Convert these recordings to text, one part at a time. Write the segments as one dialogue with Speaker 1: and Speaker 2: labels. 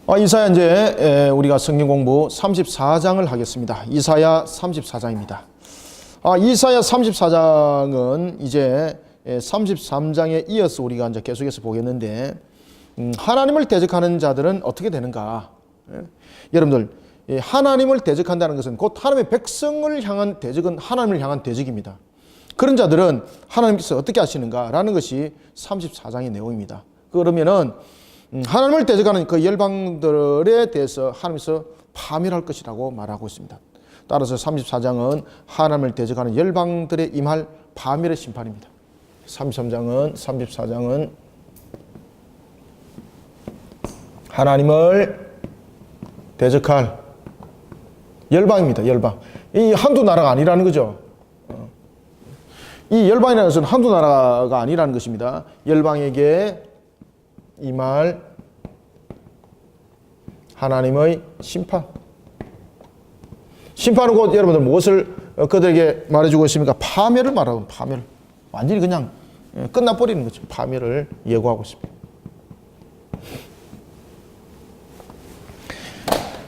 Speaker 1: 이사야 이제 우리가 성경 공부 34장을 하겠습니다. 이사야 34장입니다. 이사야 34장은 이제 33장에 이어서 우리가 이제 계속해서 보겠는데, 하나님을 대적하는 자들은 어떻게 되는가? 여러분들, 하나님을 대적한다는 것은 곧 하나님의 백성을 향한 대적은 하나님을 향한 대적입니다. 그런 자들은 하나님께서 어떻게 하시는가라는 것이 34장의 내용입니다. 그러면은 하나님을 대적하는 그 열방들에 대해서 하나님께서 파멸할 것이라고 말하고 있습니다. 따라서 34장은 하나님을 대적하는 열방들에 임할 파멸의 심판입니다. 34장은 하나님을 대적할 열방입니다. 열방. 이 한두 나라가 아니라는 거죠. 이 열방이라는 것은 한두 나라가 아니라는 것입니다. 열방에게 임할 하나님의 심판. 심판은 곧 여러분들 무엇을 그들에게 말해주고 있습니까? 파멸을 말하고, 파멸. 완전히 그냥 끝나버리는 거죠. 파멸을 예고하고 있습니다.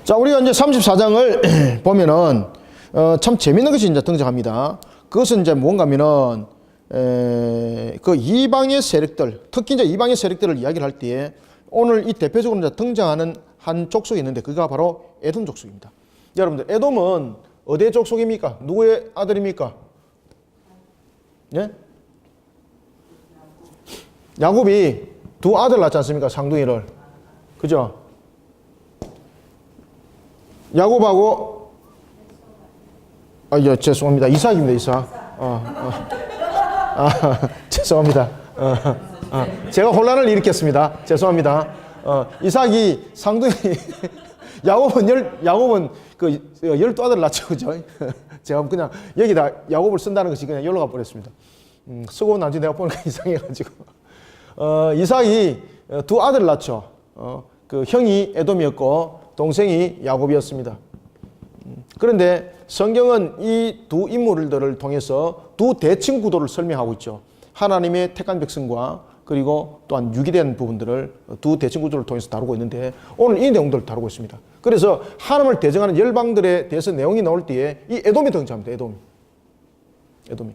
Speaker 1: 자, 우리가 이제 34장을 보면은 참 재밌는 것이 이제 등장합니다. 그것은 이제 뭔가 하면은 그 이방의 세력들, 특히 이제 이방의 세력들을 이야기를 할 때에 오늘 이 대표적으로 이제 등장하는 한 족속이 있는데 그가 바로 에돔 족속입니다. 여러분들, 에돔은 어디의 족속입니까? 누구의 아들입니까? 예? 야곱이 두 아들 낳지 않습니까? 상둥이를. 그죠? 야곱하고 죄송합니다. 이삭입니다. 이삭. 죄송합니다. 제가 혼란을 일으켰습니다. 죄송합니다. 이삭이 상둥이 야곱은 그 12아들을 낳죠. 그죠? 제가 그냥 여기다 야곱을 쓴다는 것이 그냥 열로 가버렸습니다. 쓰고 나중에 내가 보니까 이상해가지고. 이삭이 두 아들을 낳죠. 그 형이 에돔이었고 동생이 야곱이었습니다. 그런데 성경은 이 두 인물들을 통해서 두 대칭 구도를 설명하고 있죠. 하나님의 택한 백성과 그리고 또한 유기된 부분들을 두 대칭 구조를 통해서 다루고 있는데 오늘 이 내용들을 다루고 있습니다. 그래서 하나님을 대적하는 열방들에 대해서 내용이 나올 때에 이 에돔이 등장합니다. 에돔이.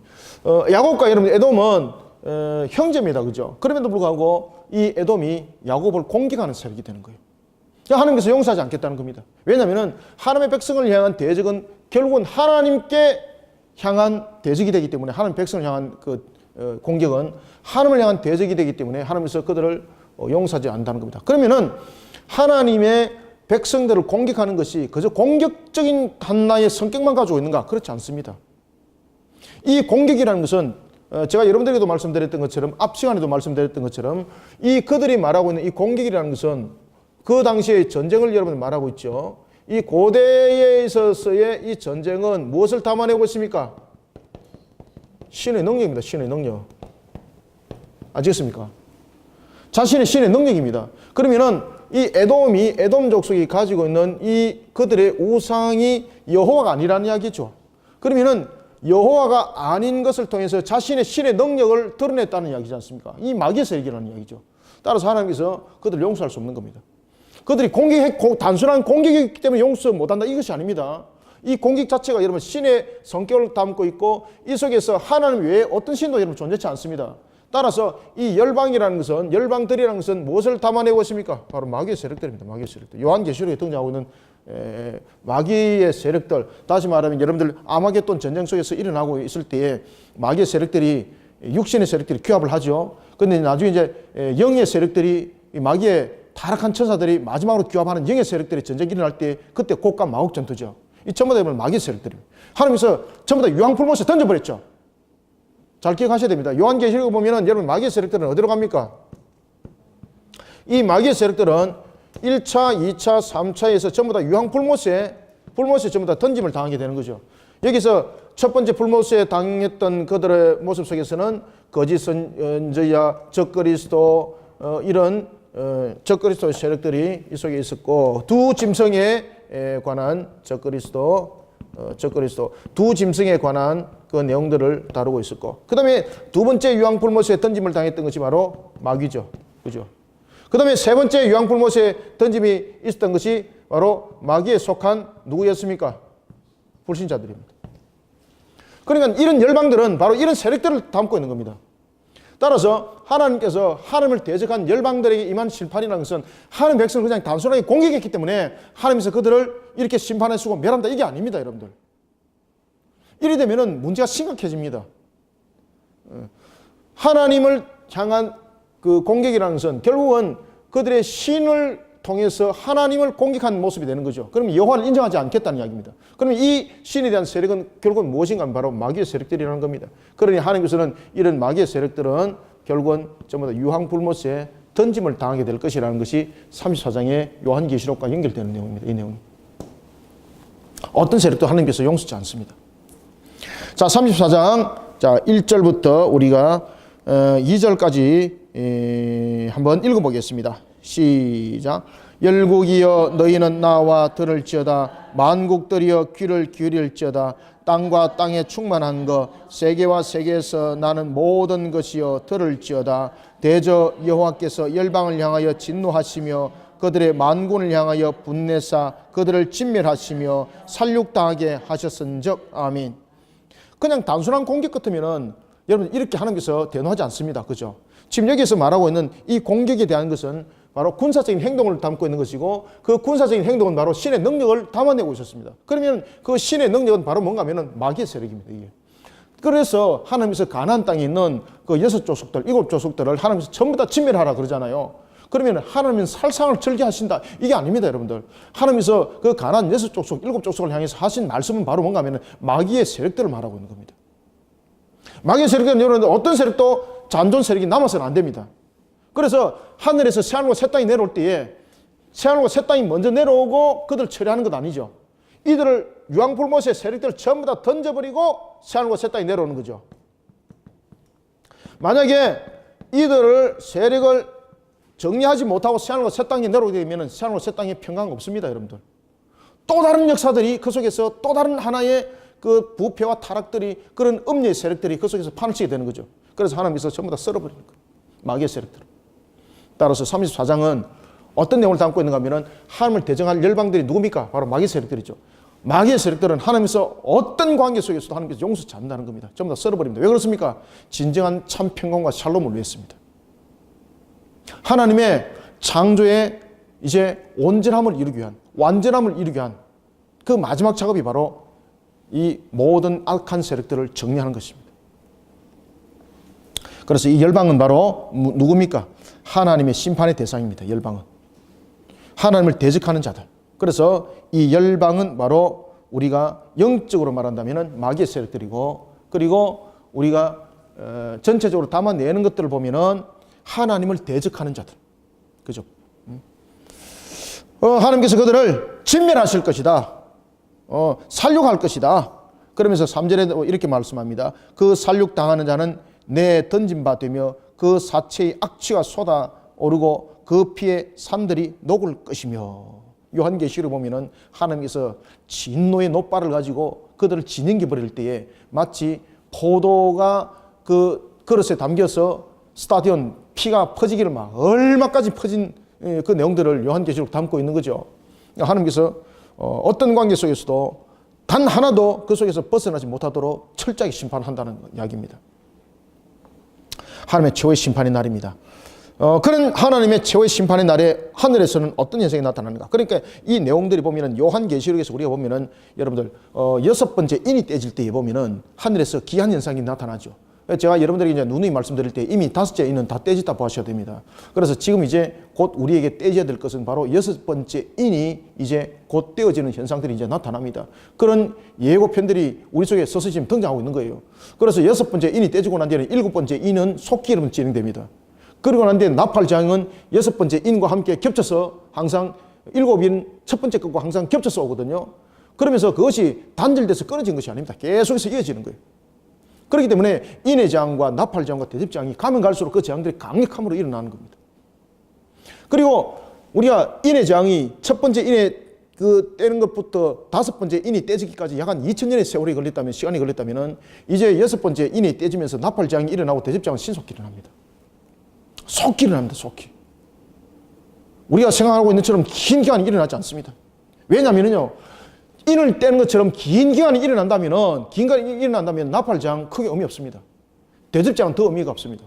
Speaker 1: 야곱과 여러분 에돔은 형제입니다. 그죠? 그럼에도 불구하고 이 에돔이 야곱을 공격하는 세력이 되는 거예요. 하나님께서 용서하지 않겠다는 겁니다. 왜냐하면 하나님의 백성을 향한 대적은 결국은 하나님께 향한 대적이 되기 때문에 하나님 백성을 향한 그 공격은 하나님을 향한 대적이 되기 때문에 하나님께서 그들을 용서하지 않는다는 겁니다. 그러면은 하나님의 백성들을 공격하는 것이 그저 공격적인 하나의 성격만 가지고 있는가? 그렇지 않습니다. 이 공격이라는 것은 제가 여러분들에게도 말씀드렸던 것처럼 앞 시간에도 말씀드렸던 것처럼 이 그들이 말하고 있는 이 공격이라는 것은 그 당시의 전쟁을 여러분 말하고 있죠. 이 고대에 있어서의 이 전쟁은 무엇을 담아내고 있습니까? 신의 능력입니다. 신의 능력. 아시겠습니까? 자신의 신의 능력입니다. 그러면은 이 에돔 족속이 가지고 있는 이 그들의 우상이 여호와가 아니라는 이야기죠. 그러면은 여호와가 아닌 것을 통해서 자신의 신의 능력을 드러냈다는 이야기지 않습니까? 이 마귀의 세력이라는 이야기죠. 따라서 하나님께서 그들을 용서할 수 없는 겁니다. 그들이 단순한 공격이기 때문에 용서 못한다 이것이 아닙니다. 이 공격 자체가 여러분 신의 성격을 담고 있고 이 속에서 하나님 외에 어떤 신도 여러분 존재치 않습니다. 따라서 이 열방이라는 것은 열방들이라는 것은 무엇을 담아내고 있습니까? 바로 마귀의 세력들입니다. 마귀의 세력들. 요한계시록에 등장하고 있는 마귀의 세력들. 다시 말하면 여러분들 아마겟돈 전쟁 속에서 일어나고 있을 때에 마귀의 세력들이 육신의 세력들이 규합을 하죠. 그런데 나중에 이제 영의 세력들이 이 마귀의 타락한 천사들이 마지막으로 규합하는 영의 세력들이 전쟁이 일어날 때 그때 곡과 마옥 전투죠. 이 전부 다 마귀의 세력들입니다. 하나님께서 전부 다 유황불못에 던져버렸죠. 잘 기억하셔야 됩니다. 요한계시록에 보면은 여러분 마귀의 세력들은 어디로 갑니까? 이 마귀의 세력들은 1차, 2차, 3차에서 전부 다 유황불못에 전부 다 던짐을 당하게 되는 거죠. 여기서 첫 번째 불못에 당했던 그들의 모습 속에서는 거짓 선지자, 적그리스도 이런 적그리스도의 세력들이 이 속에 있었고 두 짐승에 관한 적그리스도 두 짐승에 관한 그 내용들을 다루고 있었고 그 다음에 두 번째 유황불못에 던짐을 당했던 것이 바로 마귀죠. 그죠? 그 다음에 세 번째 유황불못의 던짐이 있었던 것이 바로 마귀에 속한 누구였습니까? 불신자들입니다. 그러니까 이런 열방들은 바로 이런 세력들을 담고 있는 겁니다. 따라서 하나님께서 하나님을 대적한 열방들에게 임한 심판이라는 것은 하나님 백성을 그냥 단순하게 공격했기 때문에 하나님께서 그들을 이렇게 심판해주고 멸한다, 이게 아닙니다, 여러분들. 이래 되면은 문제가 심각해집니다. 하나님을 향한 그 공격이라는 것은 결국은 그들의 신을 통해서 하나님을 공격한 모습이 되는 거죠. 그러면 여호와를 인정하지 않겠다는 이야기입니다. 그러면 이 신에 대한 세력은 결국은 무엇인가 하면 바로 마귀의 세력들이라는 겁니다. 그러니 하나님께서는 이런 마귀의 세력들은 결국은 전부 다 유황불못에 던짐을 당하게 될 것이라는 것이 34장의 요한계시록과 연결되는 내용입니다. 이 내용이. 어떤 세력도 하나님께서 용서치 않습니다. 자, 34장 자 1절부터 우리가 2절까지 한번 읽어보겠습니다. 시작. 열국이여 너희는 나와 들을지어다. 만국들이여 귀를 기울일지어다. 땅과 땅에 충만한 것 세계와 세계에서 나는 모든 것이여 들을지어다. 대저 여호와께서 열방을 향하여 진노하시며 그들의 만군을 향하여 분내사 그들을 진멸하시며 살육당하게 하셨은즉. 아멘. 그냥 단순한 공격 같으면은 여러분 이렇게 하나님께서 대노하지 않습니다. 그죠? 지금 여기서 말하고 있는 이 공격에 대한 것은 바로 군사적인 행동을 담고 있는 것이고 그 군사적인 행동은 바로 신의 능력을 담아내고 있었습니다. 그러면 그 신의 능력은 바로 뭔가 하면은 마귀의 세력입니다. 이게. 그래서 하나님께서 가나안 땅에 있는 그 6족속들, 7족속들을 하나님께서 전부 다 진멸하라 그러잖아요. 그러면 하나님은 살상을 절개하신다. 이게 아닙니다, 여러분들. 하나님께서 그 가나안 6족속, 7족속을 향해서 하신 말씀은 바로 뭔가 하면은 마귀의 세력들을 말하고 있는 겁니다. 마귀의 세력들은 여러분들 어떤 세력도 잔존 세력이 남아서는 안 됩니다. 그래서 하늘에서 새하늘과 새 땅이 내려올 때에 새하늘과 새 땅이 먼저 내려오고 그들을 처리하는 것 아니죠. 이들을 유황불못의 세력들을 전부 다 던져버리고 새하늘과 새 땅이 내려오는 거죠. 만약에 이들을 세력을 정리하지 못하고 새하늘과 새 땅이 내려오게 되면 새하늘과 새 땅에 평강 없습니다, 여러분들. 또 다른 역사들이 그 속에서 또 다른 하나의 그 부패와 타락들이 그런 음녀의 세력들이 그 속에서 판을 치게 되는 거죠. 그래서 하나님께서 전부 다 썰어버리는 거예요. 마귀의 세력들. 따라서 34장은 어떤 내용을 담고 있는가 하면 하나님을 대적할 열방들이 누굽니까? 바로 마귀의 세력들이죠. 마귀의 세력들은 하나님께서 어떤 관계 속에서도 하나님께서 용서치 않는다는 겁니다. 전부 다 썰어버립니다. 왜 그렇습니까? 진정한 참 평강과 샬롬을 위했습니다. 하나님의 창조의 이제 온전함을 이루기 위한, 완전함을 이루기 위한 그 마지막 작업이 바로 이 모든 악한 세력들을 정리하는 것입니다. 그래서 이 열방은 바로 누굽니까? 하나님의 심판의 대상입니다. 열방은. 하나님을 대적하는 자들. 그래서 이 열방은 바로 우리가 영적으로 말한다면 마귀의 세력들이고, 그리고 우리가 전체적으로 담아내는 것들을 보면은 하나님을 대적하는 자들. 그죠? 하나님께서 그들을 진멸하실 것이다. 살육할 것이다. 그러면서 3절에 이렇게 말씀합니다. 그 살육당하는 자는 내 던진 바 되며 그 사체의 악취가 쏟아오르고 그 피에 산들이 녹을 것이며. 요한계시를 보면은 하나님께서 진노의 노발을 가지고 그들을 진행해 버릴 때에 마치 포도가 그 그릇에 담겨서 스타디온 피가 퍼지기를 막 얼마까지 퍼진 그 내용들을 요한계시록 담고 있는 거죠. 하나님께서 어떤 관계 속에서도 단 하나도 그 속에서 벗어나지 못하도록 철저하게 심판한다는 이야기입니다. 하나님의 최후의 심판의 날입니다. 그런 하나님의 최후의 심판의 날에 하늘에서는 어떤 현상이 나타나는가? 그러니까 이 내용들이 보면은 요한계시록에서 우리가 보면은 여러분들 6번째 인이 떼질 때에 보면은 하늘에서 기한 현상이 나타나죠. 제가 여러분들에게 이제 누누이 말씀드릴 때 이미 5째 인은 다 떼졌다 보셔야 됩니다. 그래서 지금 이제 곧 우리에게 떼져야 될 것은 바로 6번째 인이 이제 곧 떼어지는 현상들이 이제 나타납니다. 그런 예고편들이 우리 속에 서서히 지금 등장하고 있는 거예요. 그래서 6번째 인이 떼지고 난 뒤에는 7번째 인은 속기 여러분 진행됩니다. 그리고 난 뒤에 나팔장은 6번째 인과 함께 겹쳐서 항상 7인 첫 번째 것과 항상 겹쳐서 오거든요. 그러면서 그것이 단절돼서 끊어진 것이 아닙니다. 계속해서 이어지는 거예요. 그렇기 때문에 인의 재앙과 나팔 재앙과 대접 재앙이 가면 갈수록 그 재앙들이 강력함으로 일어나는 겁니다. 그리고 우리가 인의 재앙이 첫 번째 인의 그 떼는 것부터 5번째 인이 떼지기까지 약 한 2000년의 세월이 걸렸다면, 시간이 걸렸다면은 이제 6번째 인이 떼지면서 나팔 재앙이 일어나고 대접 재앙은 신속히 일어납니다. 속히 일어납니다. 속히. 우리가 생각하고 있는 것처럼 긴 기간이 일어나지 않습니다. 왜냐하면요, 인을 떼는 것처럼 긴 기간이 일어난다면, 나팔장 크게 의미 없습니다. 대접장은 더 의미가 없습니다.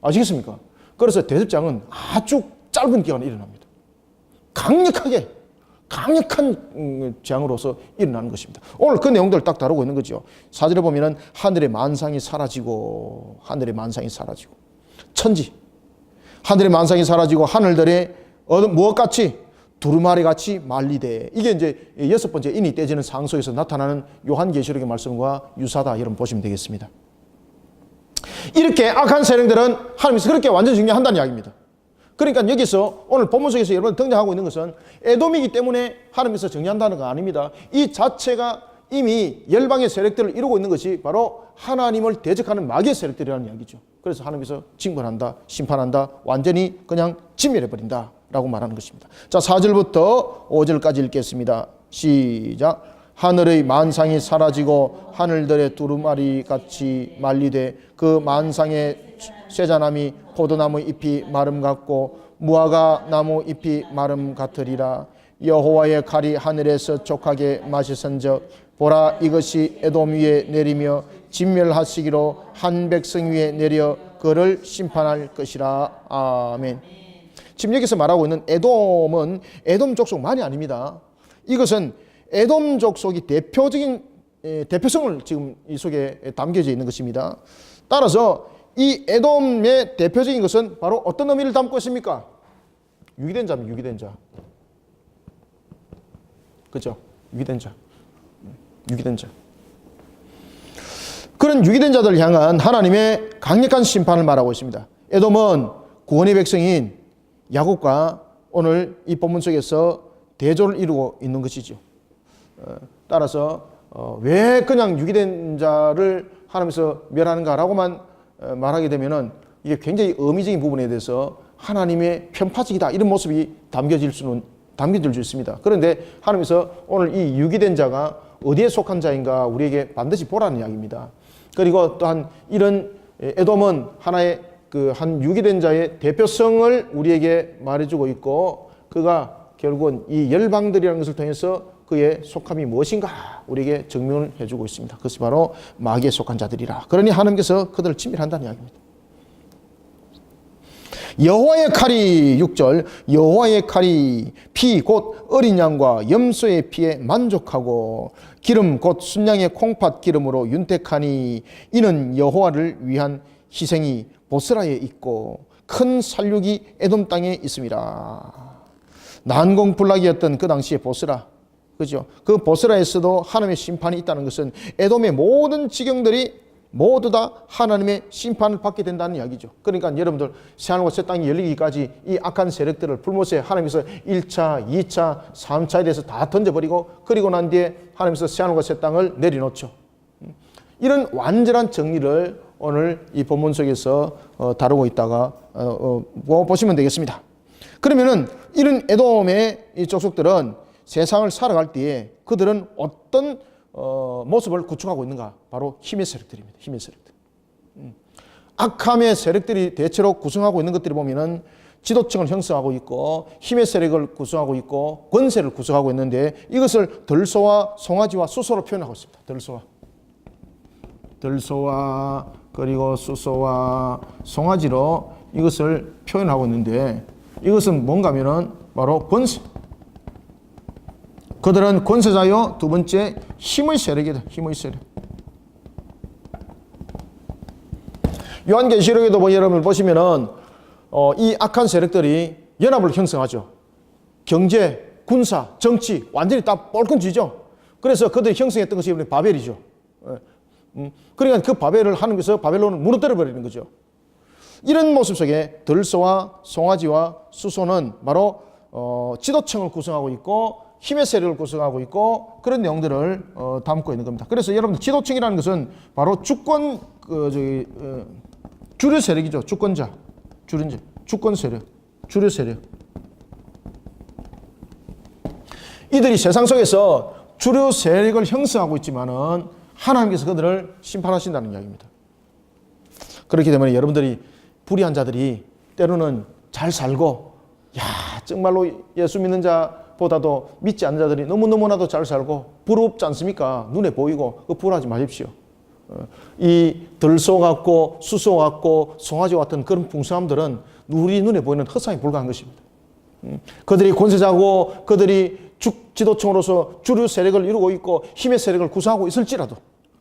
Speaker 1: 아시겠습니까? 그래서 대접장은 아주 짧은 기간에 일어납니다. 강력한 재앙으로서 일어나는 것입니다. 오늘 그 내용들을 딱 다루고 있는 거죠. 4절에 보면은 하늘의 만상이 사라지고, 천지, 하늘의 만상이 사라지고 하늘들의 무엇같이 두루마리같이 말리되, 이게 이제 6번째 인이 떼지는 상소에서 나타나는 요한계시록의 말씀과 유사다, 여러분 보시면 되겠습니다. 이렇게 악한 세력들은 하나님께서 그렇게 완전 정리한다는 이야기입니다. 그러니까 여기서 오늘 본문 속에서 여러분 등장하고 있는 것은 에돔이기 때문에 하나님께서 정리한다는 거 아닙니다. 이 자체가 이미 열방의 세력들을 이루고 있는 것이 바로 하나님을 대적하는 마귀의 세력들이라는 이야기죠. 그래서 하나님께서 징벌한다, 심판한다, 완전히 그냥 진멸해버린다 라고 말하는 것입니다. 자, 4절부터 5절까지 읽겠습니다. 시작. 하늘의 만상이 사라지고 하늘들의 두루마리 같이 말리되 그 만상의 쇠자나무 포도나무 잎이 마름 같고 무화과 나무 잎이 마름 같으리라. 여호와의 칼이 하늘에서 족하게 마시선적 보라, 이것이 에돔 위에 내리며 진멸하시기로 한 백성 위에 내려 그를 심판할 것이라. 아멘. 지금 여기서 말하고 있는 에돔은 에돔 족속만이 아닙니다. 이것은 에돔 족속이 대표성을 지금 이 속에 담겨져 있는 것입니다. 따라서 이 에돔의 대표적인 것은 바로 어떤 의미를 담고 있습니까? 유기된 자입니다. 유기된 자. 그죠? 유기된 자. 그런 유기된 자들을 향한 하나님의 강력한 심판을 말하고 있습니다. 에돔은 구원의 백성인 야곱과 오늘 이 본문 속에서 대조를 이루고 있는 것이죠. 따라서 왜 그냥 유기된 자를 하나님께서 멸하는가라고만 말하게 되면은 이게 굉장히 의미적인 부분에 대해서 하나님의 편파적이다 이런 모습이 담겨질 수 있습니다. 그런데 하나님께서 오늘 이 유기된 자가 어디에 속한 자인가 우리에게 반드시 보라는 이야기입니다. 그리고 또한 이런 에돔은 하나의 한 유기된 자의 대표성을 우리에게 말해주고 있고, 그가 결국은 이 열방들이라는 것을 통해서 그의 속함이 무엇인가 우리에게 증명을 해주고 있습니다. 그것이 바로 마귀에 속한 자들이라. 그러니 하나님께서 그들을 진멸한다는 이야기입니다. 여호와의 칼이 6절, 여호와의 칼이 피 곧 어린 양과 염소의 피에 만족하고 기름 곧 순양의 콩팥 기름으로 윤택하니 이는 여호와를 위한 희생이 보스라에 있고 큰 살육이 에돔 땅에 있습니다. 난공불락이었던 그 당시의 보스라, 그죠? 그 보스라에서도 하나님의 심판이 있다는 것은 에돔의 모든 지경들이 모두 다 하나님의 심판을 받게 된다는 이야기죠. 그러니까 여러분들 새하늘과 새 땅이 열리기까지 이 악한 세력들을 불못에 하나님께서 1차, 2차, 3차에 대해서 다 던져버리고, 그리고 난 뒤에 하나님께서 새하늘과 새 땅을 내려놓죠. 이런 완전한 정리를 오늘 이 본문 속에서 다루고 있다가 보시면 되겠습니다. 그러면은 이런 에돔의 이 족속들은 세상을 살아갈 때에 그들은 어떤 모습을 구축하고 있는가? 바로 힘의 세력들입니다. 힘의 세력들. 악함의 세력들이 대체로 구성하고 있는 것들을 보면은 지도층을 형성하고 있고 힘의 세력을 구성하고 있고 권세를 구성하고 있는데, 이것을 들소와 송아지와 수소로 표현하고 있습니다. 들소와 그리고 수소와 송아지로 이것을 표현하고 있는데, 이것은 뭔가 하면은 바로 권세. 그들은 권세자요, 두 번째 힘의 세력이다. 힘의 세력. 요한계시록에도 여러분 보시면은 이 악한 세력들이 연합을 형성하죠. 경제, 군사, 정치 완전히 다 뻘건지죠. 그래서 그들이 형성했던 것이 바벨이죠. 그러니까 그 바벨을 하나님께서 바벨론을 무너뜨려 버리는 거죠. 이런 모습 속에 들소와 송아지와 수소는 바로 지도층을 구성하고 있고 힘의 세력을 구성하고 있고 그런 내용들을 담고 있는 겁니다. 그래서 여러분들 지도층이라는 것은 바로 주권 주류 세력이죠. 주권자, 주권 세력, 주류 세력. 이들이 세상 속에서 주류 세력을 형성하고 있지만은 하나님께서 그들을 심판하신다는 이야기입니다. 그렇기 때문에 여러분들이 불의한 자들이 때로는 잘 살고 야, 정말로 예수 믿는 자보다도 믿지 않는 자들이 너무너무나도 잘 살고 부럽지 않습니까? 눈에 보이고. 그 부러워하지 마십시오. 이 들소 같고 수소 같고 송아지 같은 그런 풍성함들은 우리 눈에 보이는 헛상에 불과한 것입니다. 그들이 권세자고 그들이 지도층으로서 주류 세력을 이루고 있고 힘의 세력을 구성하고 있을지라도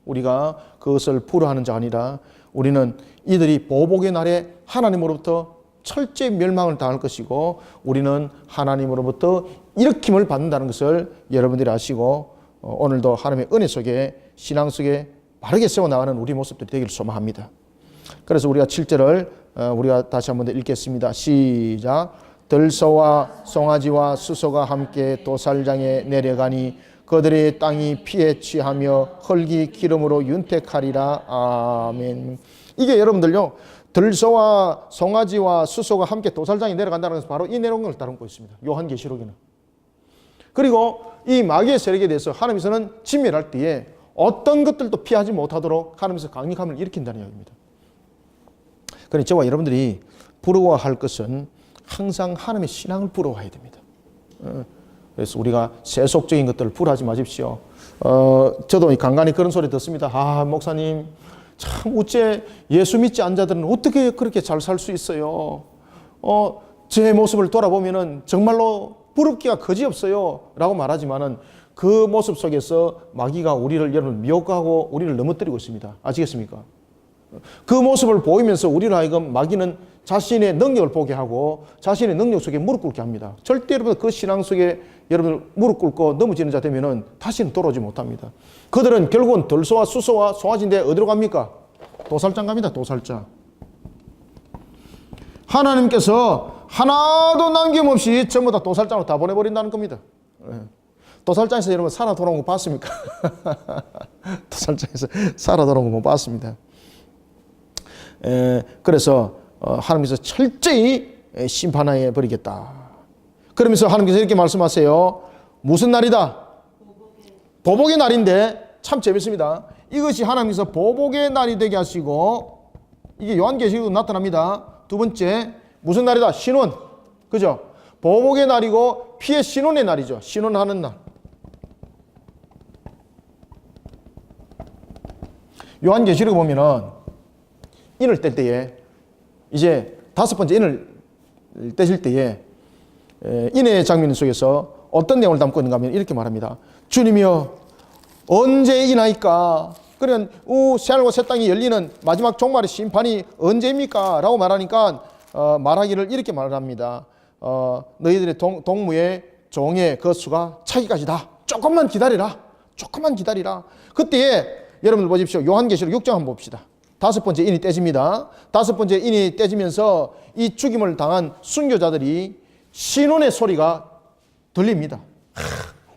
Speaker 1: 우리가 그것을 부러워하는 자가 아니라 우리는 이들이 보복의 날에 하나님으로부터 철저히 멸망을 당할 것이고 우리는 하나님으로부터 일으킴을 받는다는 것을 여러분들이 아시고 오늘도 하나님의 은혜 속에 신앙 속에 바르게 세워나가는 우리 모습들이 되기를 소망합니다. 그래서 우리가 7절을 우리가 다시 한번 더 읽겠습니다. 시작. 들소와 송아지와 수소가 함께 도살장에 내려가니 그들의 땅이 피에 취하며 흙이 기름으로 윤택하리라. 아멘. 이게 여러분들요, 들소와 송아지와 수소가 함께 도살장에 내려간다는 것은 바로 이 내용을 다루고 있습니다. 요한계시록에는. 그리고 이 마귀의 세력에 대해서 하나님께서는 진멸할 때에 어떤 것들도 피하지 못하도록 하나님께서 강력함을 일으킨다는 이야기입니다. 그러니 저와 여러분들이 부러워할 것은 항상 하나님의 신앙을 부러워해야 됩니다. 그래서 우리가 세속적인 것들을 부러워하지 마십시오. 저도 간간히 그런 소리 듣습니다. 아, 목사님, 참 어째 예수 믿지 않은 자들은 어떻게 그렇게 잘 살 수 있어요? 제 모습을 돌아보면은 정말로 부럽기가 거지없어요 라고 말하지만은 그 모습 속에서 마귀가 우리를 여러분 미혹하고 우리를 넘어뜨리고 있습니다. 아시겠습니까? 그 모습을 보이면서 우리를 하여금 마귀는 자신의 능력을 보게 하고 자신의 능력 속에 무릎 꿇게 합니다. 절대 여러분 그 신앙 속에 여러분 무릎 꿇고 넘어지는 자 되면은 다시는 돌아오지 못합니다. 그들은 결국은 들소와 수소와 송아지인데 어디로 갑니까? 도살장 갑니다. 도살장. 하나님께서 하나도 남김없이 전부 다 도살장으로 다 보내버린다는 겁니다. 도살장에서 여러분 살아 돌아온 거 봤습니까? 도살장에서 살아 돌아온 거 못 봤습니다. 그래서 하나님께서 철저히 심판해 버리겠다. 그러면서 하나님께서 이렇게 말씀하세요. 무슨 날이다? 보복의 날인데 참 재밌습니다. 이것이 하나님께서 보복의 날이 되게 하시고 이게 요한계시록에도 나타납니다. 두 번째 무슨 날이다? 신원. 그죠? 보복의 날이고 피의 신원의 날이죠. 신원하는 날. 요한계시록 보면은 인을 뗄 때에 이제 다섯 번째 인을 떼실 때에 인의 장면 속에서 어떤 내용을 담고 있는가 하면 이렇게 말합니다. 주님이여 언제 이나이까? 그러면 새하늘과 새 땅이 열리는 마지막 종말의 심판이 언제입니까? 라고 말하니까 말하기를 이렇게 말합니다. 너희들의 동무의 종의 그 수가 차기까지다. 조금만 기다리라. 조금만 기다리라. 그때에 여러분들 보십시오. 요한계시록 6장 한번 봅시다. 다섯 번째 인이 떼집니다. 다섯 번째 인이 떼지면서 이 죽임을 당한 순교자들이 신원의 소리가 들립니다.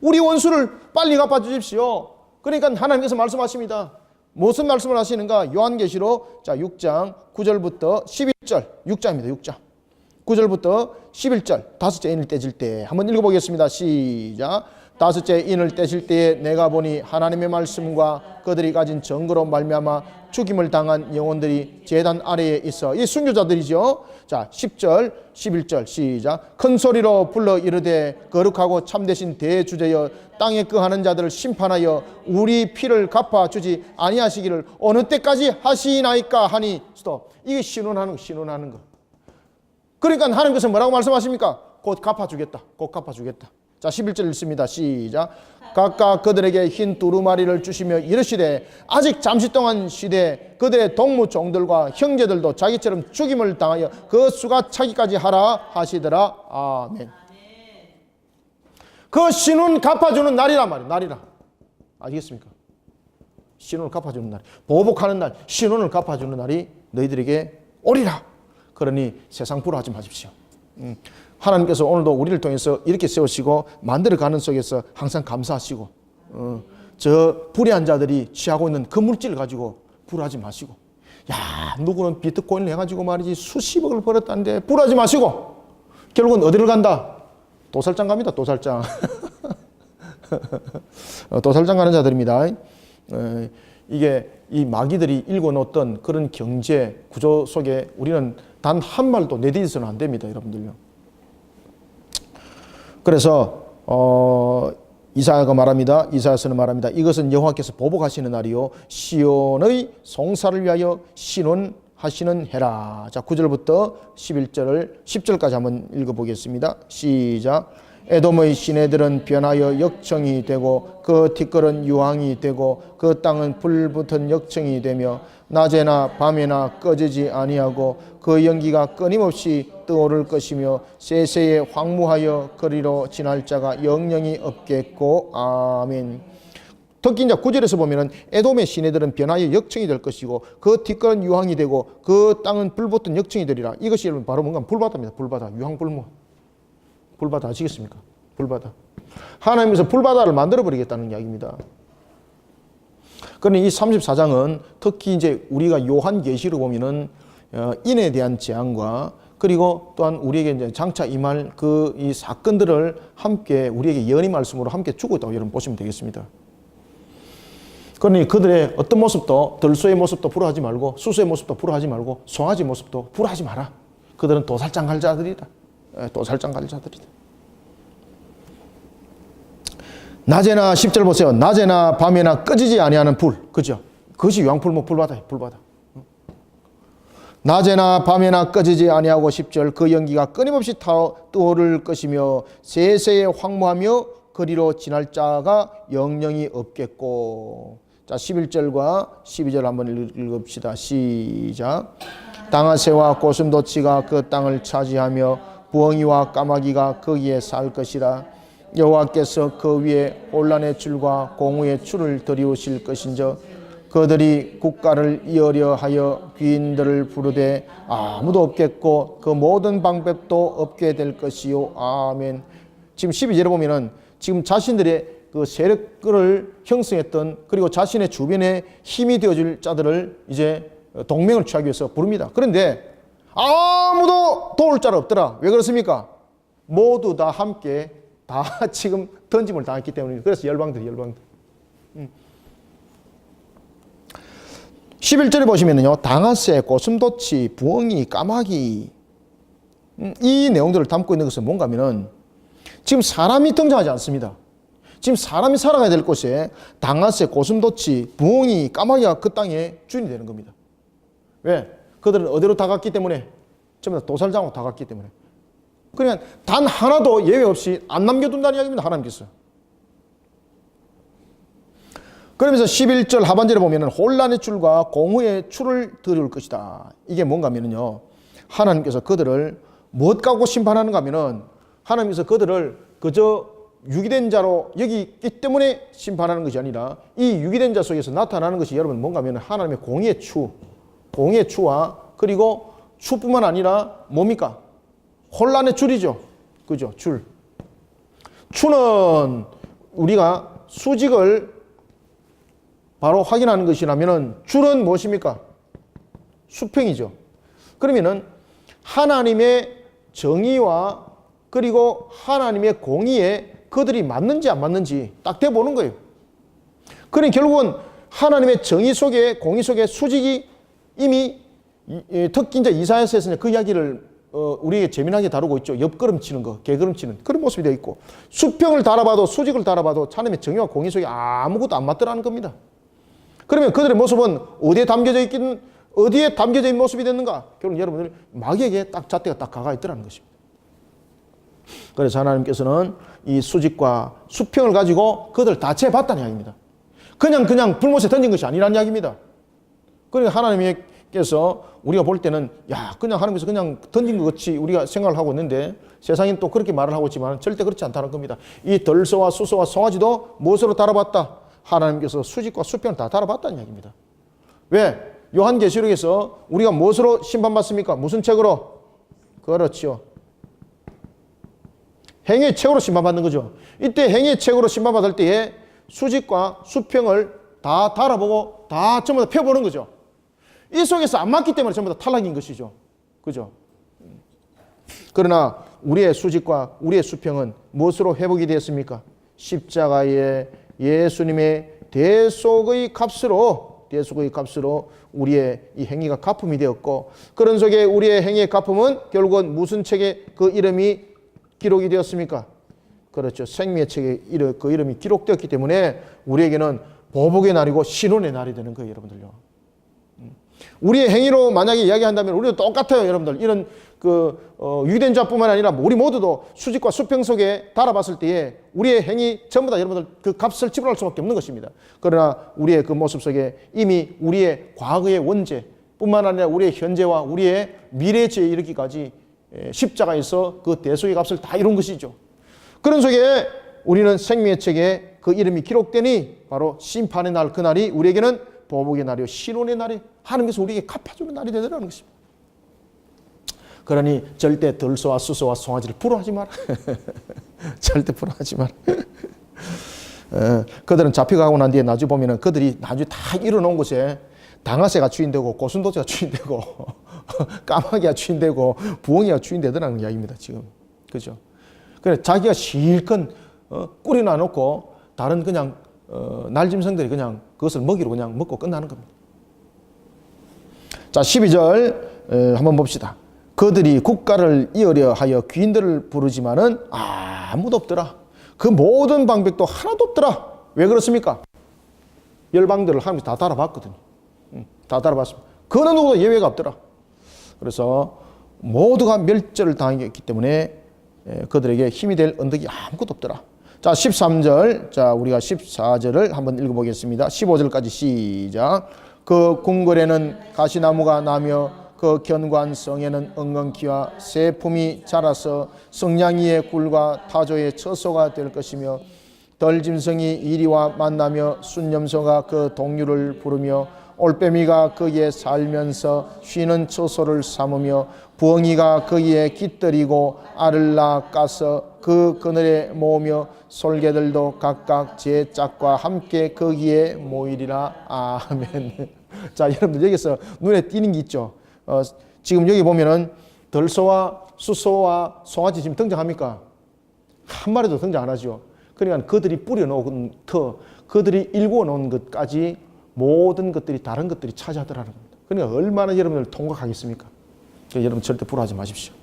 Speaker 1: 우리 원수를 빨리 갚아주십시오. 그러니까 하나님께서 말씀하십니다. 무슨 말씀을 하시는가? 요한계시록 6장 9절부터 11절 6장입니다. 6장 9절부터 11절 다섯째 인을 떼질 때 한번 읽어보겠습니다. 시작. 다섯째 인을 떼실 때에 내가 보니 하나님의 말씀과 그들이 가진 증거로 말미암아 죽임을 당한 영혼들이 제단 아래에 있어. 이 순교자들이죠. 자, 10절 11절 시작. 큰 소리로 불러 이르되 거룩하고 참되신 대주제여 땅에 거하는 자들을 심판하여 우리 피를 갚아주지 아니하시기를 어느 때까지 하시나이까 하니. 스톱. 이게 신원하는 거. 그러니까 하나님께서 뭐라고 말씀하십니까? 곧 갚아주겠다. 곧 갚아주겠다. 자, 11절 읽습니다. 시작. 각각 그들에게 흰 두루마리를 주시며 이르시되 아직 잠시 동안 쉬되 그들의 동무 종들과 형제들도 자기처럼 죽임을 당하여 그 수가 차기까지 하라 하시더라. 아멘. 그 신은 갚아주는 날이란 말이에요. 날이라. 아시겠습니까? 신혼을 갚아주는 날, 보복하는 날, 신혼을 갚아주는 날이 너희들에게 오리라. 그러니 세상 부러워하지 마십시오. 하나님께서 오늘도 우리를 통해서 이렇게 세우시고 만들어가는 속에서 항상 감사하시고 저 불의한 자들이 취하고 있는 그 물질을 가지고 부러워하지 마시고, 야, 누구는 비트코인을 해가지고 말이지 수십억을 벌었다는데 부러워하지 마시고 결국은 어디를 간다? 도살장 갑니다. 도살장. 도살장 가는 자들입니다. 이게 이 마귀들이 일궈놓던 그런 경제 구조 속에 우리는 단 한 말도 내디뎌서는 안 됩니다. 여러분들요. 그래서 이사야가 말합니다. 이사야서는 말합니다. 이것은 여호와께서 보복하시는 날이요 시온의 송사를 위하여 신원하시는 해라. 자, 9절부터 10절까지 한번 읽어보겠습니다. 시작. 에돔의 시내들은 변하여 역청이 되고 그 티끌은 유황이 되고 그 땅은 불붙은 역청이 되며 낮에나 밤에나 꺼지지 아니하고 그 연기가 끊임없이 떠오를 것이며 세세에 황무하여 거리로 지날 자가 영영이 없겠고. 아멘. 특히 이제 9절에서 보면은 에돔의 시내들은 변하여 역청이 될 것이고 그 티끌은 유황이 되고 그 땅은 불붙은 역청이 되리라. 이것이 여러분 바로 뭔가 불바다입니다. 불바다. 유황불무. 불바다 아시겠습니까? 불바다. 하나님께서 불바다를 만들어 버리겠다는 이야기입니다. 그런데 이 34장은 특히 이제 우리가 요한계시로 보면은 인에 대한 재앙과 그리고 또한 우리에게 이제 장차 임할 그 이 사건들을 함께 우리에게 예언의 말씀으로 함께 주고 있다고 여러분 보시면 되겠습니다. 그러니 그들의 어떤 모습도 들소의 모습도 불허하지 말고 수소의 모습도 불허하지 말고 송아지 모습도 불허하지 마라. 그들은 도살장 갈 자들이다. 도살장 갈 자들이다. 낮에나 10절 보세요. 낮에나 밤에나 꺼지지 아니하는 불. 그죠? 그것이 유황불무 불바다예요. 불바다. 낮에나 밤에나 꺼지지 아니하고 10절 그 연기가 끊임없이 떠오를 것이며 세세에 황무하며 거리로 지날 자가 영영이 없겠고. 자, 11절과 12절 한번 읽읍시다. 시작. 당아새와 고슴도치가 그 땅을 차지하며 부엉이와 까마귀가 거기에 살 것이라. 여호와께서 그 위에 혼란의 줄과 공의의 줄을 들이우실 것인저 그들이 국가를 이으려 하여 귀인들을 부르되 아무도 없겠고 그 모든 방법도 없게 될 것이요. 아멘. 지금 12절에 보면은 지금 자신들의 그 세력을 형성했던 그리고 자신의 주변에 힘이 되어줄 자들을 이제 동맹을 취하기 위해서 부릅니다. 그런데 아무도 도울 자가 없더라. 왜 그렇습니까? 모두 다 함께 다 지금 던짐을 당했기 때문에. 그래서 열방들 11절에 보시면요 당아새, 고슴도치, 부엉이, 까마귀 이 내용들을 담고 있는 것은 뭔가 하면은 지금 사람이 등장하지 않습니다. 지금 사람이 살아가야 될 곳에 당아새, 고슴도치, 부엉이, 까마귀가 그 땅에 주인이 되는 겁니다. 왜? 그들은 어디로 다 갔기 때문에? 전부 다 도살장으로 다 갔기 때문에. 그냥 단 하나도 예외 없이 안 남겨둔다는 이야기입니다. 하나님께서. 그러면서 11절 하반절에 보면은 혼란의 줄과 공의의 줄을 들이울 것이다. 이게 뭔가 하면은요. 하나님께서 그들을 무엇 갖고 심판하는가 하면은 하나님께서 그들을 그저 유기된 자로 여기기 때문에 심판하는 것이 아니라 이 유기된 자 속에서 나타나는 것이 여러분 뭔가 하면은 하나님의 공의의 추. 공의의 추와 그리고 추뿐만 아니라 뭡니까? 혼란의 줄이죠. 그죠? 줄. 추는 우리가 수직을 바로 확인하는 것이라면은 줄은 무엇입니까? 수평이죠. 그러면은 하나님의 정의와 그리고 하나님의 공의에 그들이 맞는지 안 맞는지 딱 대보는 거예요. 그러니 결국은 하나님의 정의 속에 공의 속에 수직이 이미 특히 이제 이사야서에서 그 이야기를 우리에게 재미나게 다루고 있죠. 옆걸음 치는 거, 개걸음 치는 그런 모습이 되어 있고 수평을 달아봐도 수직을 달아봐도 하나님의 정의와 공의 속에 아무것도 안 맞더라는 겁니다. 그러면 그들의 모습은 어디에 담겨져 있는 모습이 됐는가? 결국 여러분들 마귀에게 딱 잣대가 딱 가가 있더라는 것입니다. 그래서 하나님께서는 이 수직과 수평을 가지고 그들 다 채봤다는 이야기입니다. 그냥 불못에 던진 것이 아니라는 이야기입니다. 그러니까 하나님께서 우리가 볼 때는 그냥 하나님께서 그냥 던진 것 같이 우리가 생각을 하고 있는데 세상엔 또 그렇게 말을 하고 있지만 절대 그렇지 않다는 겁니다. 이 들소와 수소와 송아지도 무엇으로 달아봤다? 하나님께서 수직과 수평을 다 달아봤다는 이야기입니다. 왜? 요한계시록에서 우리가 무엇으로 심판받습니까? 무슨 책으로? 그렇죠. 행위의 책으로 심판받는 거죠. 이때 행위의 책으로 심판받을 때에 수직과 수평을 다 달아보고 다 전부 다 펴보는 거죠. 이 속에서 안 맞기 때문에 전부 다 탈락인 것이죠. 그죠? 그러나 우리의 수직과 우리의 수평은 무엇으로 회복이 되었습니까? 십자가의 예수님의 대속의 값으로 우리의 이 행위가 갚음이 되었고 그런 속에 우리의 행위의 갚음은 결국은 무슨 책에 그 이름이 기록이 되었습니까? 그렇죠. 생명의 책에 그 이름이 기록되었기 때문에 우리에게는 보복의 날이고 신혼의 날이 되는 거예요, 여러분들요. 우리의 행위로 만약에 이야기한다면 우리도 똑같아요, 여러분들. 이런 유대인 자뿐만 아니라 우리 모두도 수직과 수평 속에 달아봤을 때에 우리의 행위 전부 다 여러분들 그 값을 지불할 수밖에 없는 것입니다. 그러나 우리의 그 모습 속에 이미 우리의 과거의 원죄 뿐만 아니라 우리의 현재와 우리의 미래에 이르기까지 십자가에서 그 대속의 값을 다 이룬 것이죠. 그런 속에 우리는 생명의 책에 그 이름이 기록되니 바로 심판의 날, 그날이 우리에게는 보복의 날이요 신혼의 날이 하나님께서 우리에게 갚아주는 날이 되더라는 것입니다. 그러니 절대 들소와 수소와 송아지를 부러워하지 마라. 절대 부러워하지 마라. 그들은 잡혀가고 난 뒤에 나중에 보면은 그들이 나중에 다 이뤄놓은 곳에 당아새가 주인되고 고순도치가 주인되고 까마귀가 주인되고 부엉이가 주인되더라는 이야기입니다. 지금 그죠? 그래 자기가 실컷 꿀이나 놓고 다른 그냥 날짐승들이 그냥 그것을 먹이로 그냥 먹고 끝나는 겁니다. 자 12절 한번 봅시다. 그들이 국가를 이으려 하여 귀인들을 부르지만은 아무도 없더라. 그 모든 방백도 하나도 없더라. 왜 그렇습니까? 열방들을 하나님이 다 달아봤거든요. 다 달아봤습니다. 그 어느 누구도 예외가 없더라. 그래서 모두가 멸절을 당했기 때문에 그들에게 힘이 될 언덕이 아무것도 없더라. 자 13절, 자 우리가 14절을 한번 읽어보겠습니다. 15절까지 시작. 그 궁궐에는 가시나무가 나며 그 견관성에는 엉겅퀴와 새품이 자라서 성냥이의 굴과 타조의 처소가 될 것이며 덜짐승이 이리와 만나며 순념소가 그 동류를 부르며 올빼미가 거기에 살면서 쉬는 처소를 삼으며 부엉이가 거기에 깃들이고 알을 낳아 까서 그 그늘에 모으며 솔개들도 각각 제 짝과 함께 거기에 모이리라. 아멘. 자 여러분들 여기서 눈에 띄는 게 있죠. 지금 여기 보면은 들소와 수소와 송아지 지금 등장합니까? 한 마리도 등장 안 하죠. 그러니까 그들이 뿌려놓은 그들이 일궈놓은 것까지 모든 것들이 다른 것들이 차지하더라는 겁니다. 그러니까 얼마나 여러분들 통곡하겠습니까? 여러분 절대 불화하지 마십시오.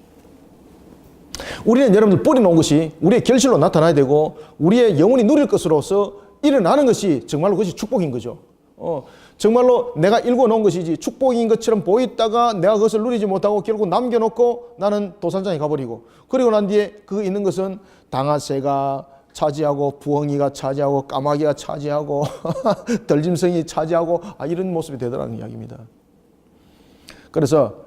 Speaker 1: 우리는 여러분들 뿌려놓은 것이 우리의 결실로 나타나야 되고 우리의 영혼이 누릴 것으로서 일어나는 것이 정말로 그것이 축복인 거죠. 정말로 내가 읽어놓은 것이지 축복인 것처럼 보이다가 내가 그것을 누리지 못하고 결국 남겨놓고 나는 도산장에 가버리고 그리고 난 뒤에 그 있는 것은 당아새가 차지하고 부엉이가 차지하고 까마귀가 차지하고 덜짐승이 차지하고 이런 모습이 되더라는 이야기입니다. 그래서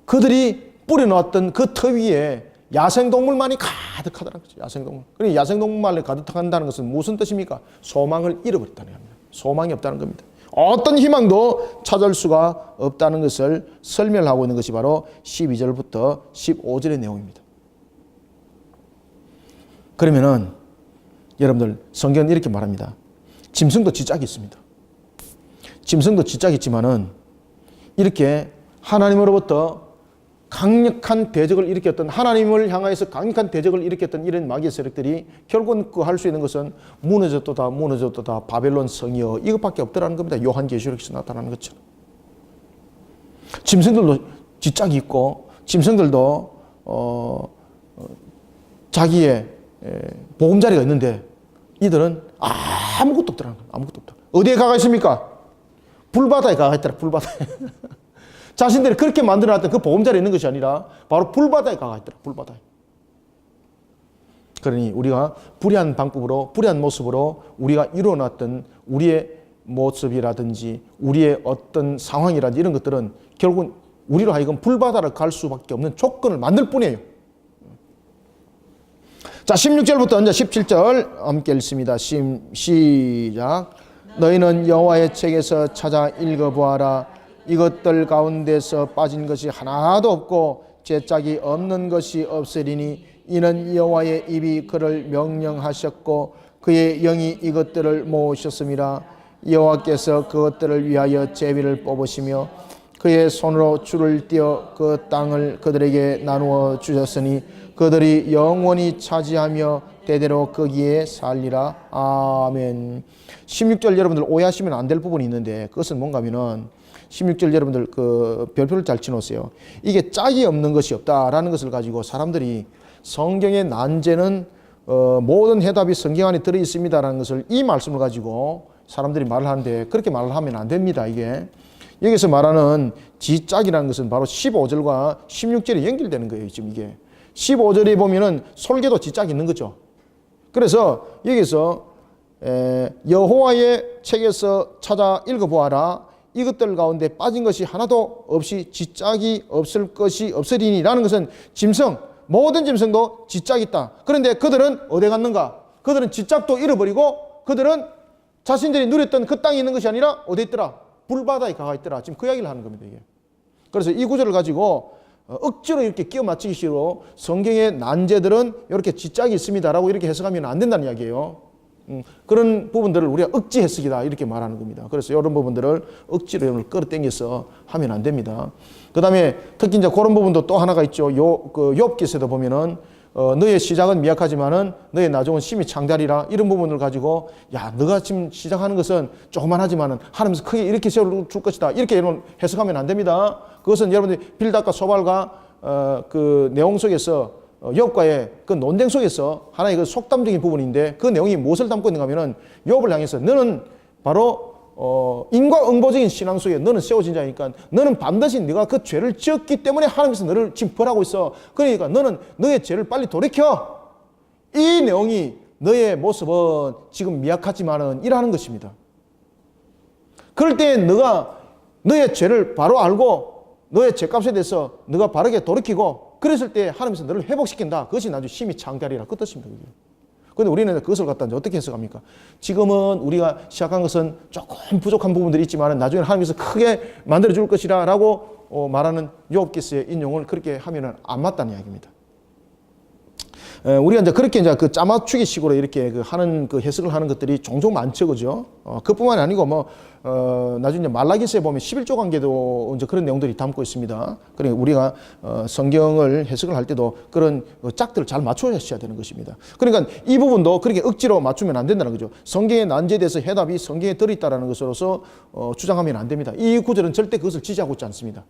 Speaker 1: 그들이 뿌려놓았던 그 터 위에 야생동물만이 가득하다는 거죠. 야생동물. 그러니까 야생동물만이 가득한다는 것은 무슨 뜻입니까? 소망을 잃어버렸다는 겁니다. 소망이 없다는 겁니다. 어떤 희망도 찾을 수가 없다는 것을 설명하고 있는 것이 바로 12절부터 15절의 내용입니다. 그러면은 여러분들 성경은 이렇게 말합니다. 짐승도 지짝이 있습니다. 짐승도 지짝이 있지만은 이렇게 하나님으로부터 강력한 대적을 일으켰던 하나님을 향하여서 강력한 대적을 일으켰던 이런 마귀의 세력들이 결국은 그 할 수 있는 것은 무너졌도다 바벨론 성이여 이것밖에 없더라는 겁니다. 요한계시록에서 나타나는 것처럼. 짐승들도 지짝이 있고 짐승들도 자기의 보금자리가 있는데 이들은 아무것도 없더라는 거예요. 아무것도 없다. 어디에 가가 있습니까? 불바다에 가가 있더라. 불바다에. 자신들이 그렇게 만들어놨던 그 보금자리에 있는 것이 아니라 바로 불바다에 가가 있더라. 불바다에. 그러니 우리가 불의한 방법으로 불의한 모습으로 우리가 이루어놨던 우리의 모습이라든지 우리의 어떤 상황이라든지 이런 것들은 결국은 우리로 하여금 불바다를 갈 수밖에 없는 조건을 만들 뿐이에요. 자 16절부터 이제 17절 함께 읽습니다. 시작. 너희는 여호와의 책에서 찾아 읽어보아라. 이것들 가운데서 빠진 것이 하나도 없고 제짝이 없는 것이 없으리니 이는 여호와의 입이 그를 명령하셨고 그의 영이 이것들을 모으셨음이라. 여호와께서 그것들을 위하여 제비를 뽑으시며 그의 손으로 줄을 띄어 그 땅을 그들에게 나누어 주셨으니 그들이 영원히 차지하며 대대로 거기에 살리라. 아멘. 16절 여러분들 오해하시면 안 될 부분이 있는데 그것은 뭔가 하면은 16절 여러분들 그 별표를 잘 치놓으세요. 이게 짝이 없는 것이 없다라는 것을 가지고 사람들이 성경의 난제는 모든 해답이 성경 안에 들어있습니다라는 것을 이 말씀을 가지고 사람들이 말을 하는데 그렇게 말을 하면 안 됩니다. 이게 여기서 말하는 지짝이라는 것은 바로 15절과 16절이 연결되는 거예요. 지금 이게 15절에 보면은 솔개도 지짝이 있는 거죠. 그래서 여기서 여호와의 책에서 찾아 읽어보아라. 이것들 가운데 빠진 것이 하나도 없이 지짝이 없을 것이 없으리니 라는 것은 짐승, 모든 짐승도 지짝이 있다. 그런데 그들은 어디 갔는가? 그들은 지짝도 잃어버리고 그들은 자신들이 누렸던 그 땅에 있는 것이 아니라 어디 있더라? 불바다에 가가 있더라. 지금 그 이야기를 하는 겁니다. 이게. 그래서 이 구절을 가지고 억지로 이렇게 끼워 맞추기 식으로 성경의 난제들은 이렇게 지짝이 있습니다라고 이렇게 해석하면 안 된다는 이야기예요. 그런 부분들을 우리가 억지 해석이다 이렇게 말하는 겁니다. 그래서 이런 부분들을 억지로 끌어당겨서 하면 안 됩니다. 그 다음에 특히 이제 그런 부분도 또 하나가 있죠. 욥기서도 보면은 너의 시작은 미약하지만은 너의 나중은 심히 창대하리라 이런 부분을 가지고 야 너가 지금 시작하는 것은 조그만하지만은 하나님께서 크게 이렇게 세워줄 것이다 이렇게 해석하면 안 됩니다. 그것은 여러분들이 빌닷과 소발과 그 내용 속에서 욥과의 그 논쟁 속에서 하나의 그 속담적인 부분인데 그 내용이 무엇을 담고 있는가 하면은 욥을 향해서 너는 바로 인과응보적인 신앙 속에 너는 세워진 자니까 너는 반드시 네가 그 죄를 지었기 때문에 하나님께서 너를 지금 벌하고 있어. 그러니까 너는 너의 죄를 빨리 돌이켜. 이 내용이 너의 모습은 지금 미약하지만은 이라는 것입니다. 그럴 때 너가 너의 죄를 바로 알고 너의 죄값에 대해서 너가 바르게 돌이키고 그랬을 때 하나님께서 너를 회복시킨다. 그것이 나중에 심히 창대하리라. 그 뜻입니다. 그런데 우리는 그것을 갖다 이제 어떻게 해석합니까? 지금은 우리가 시작한 것은 조금 부족한 부분들이 있지만 나중에 하나님께서 크게 만들어줄 것이라 라고 말하는 욥기서의 인용을 그렇게 하면은 안 맞다는 이야기입니다. 우리가 이제 그렇게 이제 그 짜맞추기 식으로 이렇게 하는 그 해석을 하는 것들이 종종 많죠, 그죠? 그뿐만이 아니고 나중에 이제 말라기서에 보면 11조 관계도 이제 그런 내용들이 담고 있습니다. 그러니까 우리가 성경을 해석을 할 때도 그런 짝들을 잘 맞춰야 되는 것입니다. 그러니까 이 부분도 그렇게 억지로 맞추면 안 된다는 거죠. 성경의 난제에 대해서 해답이 성경에 들어있다라는 것으로서 주장하면 안 됩니다. 이 구절은 절대 그것을 지지하고 있지 않습니다.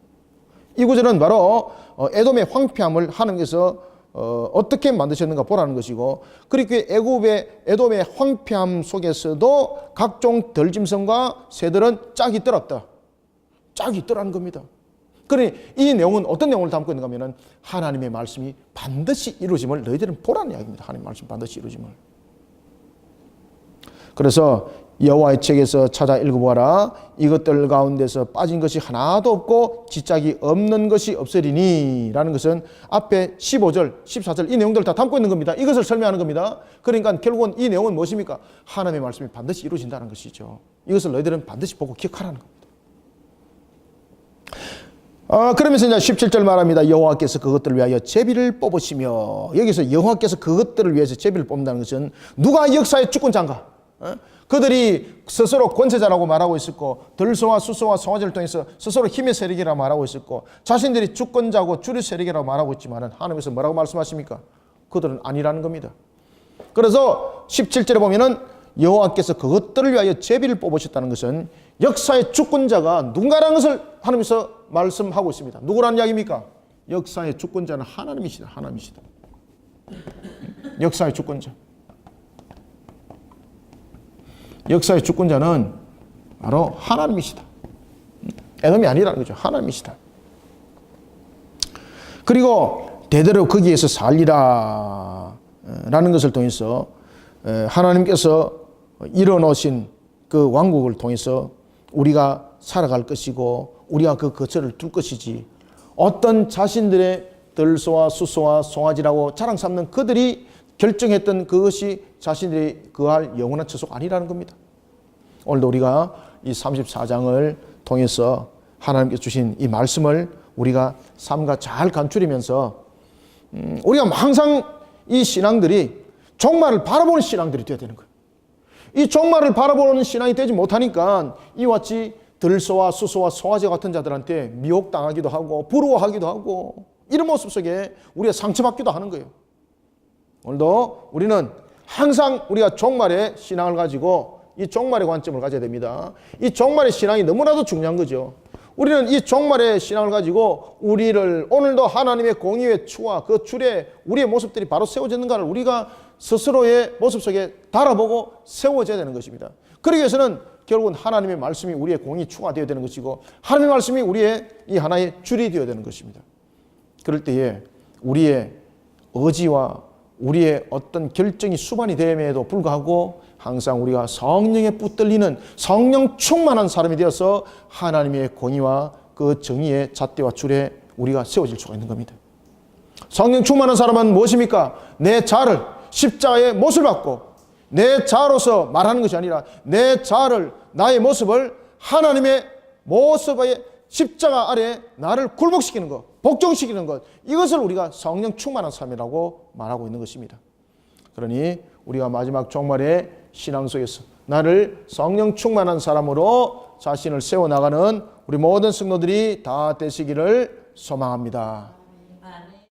Speaker 1: 이 구절은 바로 에돔의 황폐함을 하나님께서 어떻게 만드셨는가 보라는 것이고 그리고 에돔의 황폐함 속에서도 각종 들짐승과 새들은 짝이 떨었다. 짝이 떨어는 겁니다. 그러니 이 내용은 어떤 내용을 담고 있는가 하면 하나님의 말씀이 반드시 이루어짐을 너희들은 보라는 이야기입니다. 하나님의 말씀이 반드시 이루어짐을. 그래서 여호와의 책에서 찾아 읽어보아라. 이것들 가운데서 빠진 것이 하나도 없고 지짝이 없는 것이 없으리니 라는 것은 앞에 15절, 14절 이 내용들을 다 담고 있는 겁니다. 이것을 설명하는 겁니다. 그러니까 결국은 이 내용은 무엇입니까? 하나님의 말씀이 반드시 이루어진다는 것이죠. 이것을 너희들은 반드시 보고 기억하라는 겁니다. 그러면서 이제 17절 말합니다. 여호와께서 그것들을 위하여 제비를 뽑으시며 여기서 여호와께서 그것들을 위해서 제비를 뽑는다는 것은 누가 역사의 주권자인가? 그들이 스스로 권세자라고 말하고 있었고 들소와 수소와 송아지를 통해서 스스로 힘의 세력이라고 말하고 있었고 자신들이 주권자고 주류 세력이라고 말하고 있지만 하나님께서 뭐라고 말씀하십니까? 그들은 아니라는 겁니다. 그래서 17절에 보면은 여호와께서 그것들을 위하여 제비를 뽑으셨다는 것은 역사의 주권자가 누군가라는 것을 하나님께서 말씀하고 있습니다. 누구라는 이야기입니까? 역사의 주권자는 하나님이시다. 하나님이시다. 역사의 주권자. 역사의 주권자는 바로 하나님이시다. 에돔이 아니라는 거죠. 하나님이시다. 그리고 대대로 거기에서 살리라 라는 것을 통해서 하나님께서 이뤄놓으신 그 왕국을 통해서 우리가 살아갈 것이고 우리가 그 거처를 둘 것이지 어떤 자신들의 들소와 수소와 송아지라고 자랑 삼는 그들이 결정했던 그것이 자신들이 거할 영원한 처소가 아니라는 겁니다. 오늘도 우리가 이 34장을 통해서 하나님께서 주신 이 말씀을 우리가 삶과 잘 간추리면서 우리가 항상 이 신앙들이 종말을 바라보는 신앙들이 되어야 되는 거예요. 이 종말을 바라보는 신앙이 되지 못하니까 이와 같이 들소와 수소와 송아지 같은 자들한테 미혹당하기도 하고 부러워하기도 하고 이런 모습 속에 우리가 상처받기도 하는 거예요. 오늘도 우리는 항상 우리가 종말의 신앙을 가지고 이 종말의 관점을 가져야 됩니다. 이 종말의 신앙이 너무나도 중요한 거죠. 우리는 이 종말의 신앙을 가지고 우리를 오늘도 하나님의 공의의 추와 그 줄에 우리의 모습들이 바로 세워졌는가를 우리가 스스로의 모습 속에 달아보고 세워져야 되는 것입니다. 그러기 위해서는 결국은 하나님의 말씀이 우리의 공의 추가 되어야 되는 것이고 하나님의 말씀이 우리의 이 하나의 줄이 되어야 되는 것입니다. 그럴 때에 우리의 의지와 우리의 어떤 결정이 수반이 됨에도 불구하고 항상 우리가 성령에 붙들리는 성령 충만한 사람이 되어서 하나님의 공의와 그 정의의 잣대와 줄에 우리가 세워질 수가 있는 겁니다. 성령 충만한 사람은 무엇입니까? 내 자를 십자가의 못을 받고 내 자로서 말하는 것이 아니라 내 자를 나의 모습을 하나님의 모습의 십자가 아래 나를 굴복시키는 것, 복종시키는 것, 이것을 우리가 성령 충만한 삶이라고 말하고 있는 것입니다. 그러니 우리가 마지막 종말의 신앙 속에서 나를 성령 충만한 사람으로 자신을 세워나가는 우리 모든 성도들이 다 되시기를 소망합니다.